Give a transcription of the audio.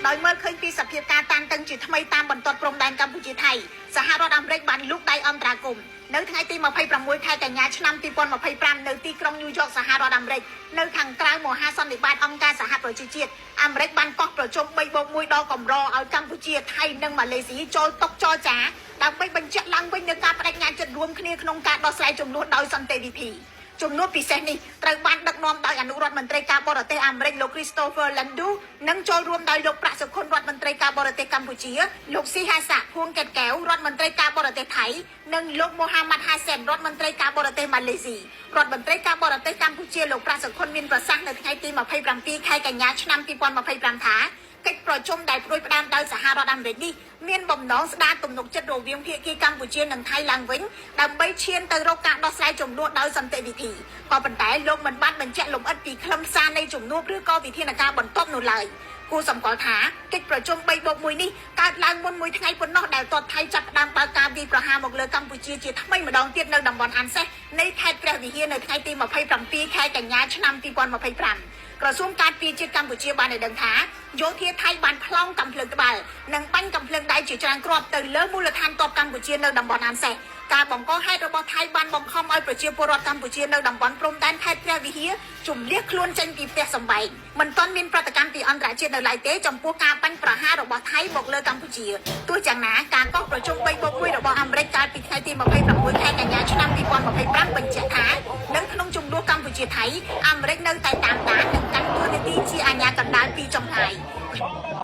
ដោយមើលឃើញពីសភាពការតានតឹងជាថ្មីតាមបន្ទាត់ព្រំដែនកម្ពុជាថៃសហរដ្ឋអាមេរិកបានលូកដៃអន្តរាគមន៍នៅថ្ងៃទី26ខែកញ្ញាឆ្នាំ2025នៅទីក្រុងញូវយ៉កសហរដ្ឋអាមេរិកនៅខាងក្រៅមហាសន្និបាតអង្គការសហប្រជាជាតិអាមេរិកបានកោះប្រជុំ3+1ដល់កម្រឲ្យកម្ពុជាថៃនិងម៉ាឡេស៊ីចូលតុចរចាដើម្បីបញ្ជាក់ឡើងវិញនូវការបដិញ្ញាចិត្តរួមគ្នាក្នុងការដោះស្រាយចំនួនដោយសន្តិវិធីជំនួបពិសេសនេះត្រូវបានដឹកនាំដោយអនុរដ្ឋមន្ត្រីការបរទេសអាមេរិកលោក Christopher Landu និងចូលរួមដោយលោកប្រាក់សុខុនរដ្ឋមន្ត្រីការបរទេសកម្ពុជាលោកស៊ីហាសាភួងកែតកែវរដ្ឋមន្ត្រីការបរទេសថៃនិងលោកមូហាម៉ាត់ហាសេនរដ្ឋមន្ត្រីការបរទេសម៉ាឡេស៊ីរដ្ឋមន្ត្រីការបរទេសកម្ពុជាលោកប្រាក់សុខុនមានប្រសាសន៍នៅថ្ងៃទី27ខែកញ្ញាឆ្នាំ2025ថាកិច្ចប្រជុំដែលព្រួយផ្ដើមដោយសហរដ្ឋអាមេរិកនេះមានបំណងស្ដារទំនុកចិត្តរវាងភាគីកម្ពុជានិងថៃឡើងវិញដើម្បីឈានទៅរកការដោះស្រាយចំនួនដោយសន្តិវិធីក៏ប៉ុន្តែលោកមិនបានបញ្ជាក់លម្អិតពីខ្លឹមសារនៃជំនួបឬក៏វិធានការបន្ទាប់នោះឡើយគួរសម្គាល់ថាកិច្ចប្រជុំ3+1នេះកើតឡើងមុនមួយថ្ងៃប៉ុណ្ណោះដែលទ័ពថៃចាប់ផ្ដើមបើកការវាយប្រហារមកលើកម្ពុជាជាថ្មីម្ដងទៀតនៅតំបន់អានសេសនៃខេត្តព្រះវិហារនៅថ្ងៃទី27ខែកញ្ញាឆ្នាំ2025ក្រសួងការពារជាតិកម្ពុជាបានឲ្យដឹងថាយោធាថៃបានប្លង់កាំភ្លើងក្បាលនិងបាញ់កាំភ្លើងដៃជាច្រើនគ្រាប់ទៅលើមូលដ្ឋានទ័ពកម្ពុជានៅតំបន់អានសេសការបង្កហេតុរបស់ថៃបានបង្ខំឲ្យប្រជាពលរដ្ឋកម្ពុជានៅតំបន់ព្រំដែនខេត្តព្រះវិហារជំនះខ្លួនចេញពីផ្ទះសម្បែងមិនទាន់មានប្រតិកម្មពីអន្តរជាតិនៅឡើយទេចំពោះការបាញ់ប្រហាររបស់ថៃមកលើកម្ពុជាទោះយ៉ាងណាការកោះប្រជុំ3+1របស់អាមេរិកកាលពីថ្ងៃទី26ខែកញ្ញាឆ្នាំ2025បញ្ជាក់ថានៅក្នុងជំនួបកម្ពុជាថៃអាមេរិកនៅតែតាម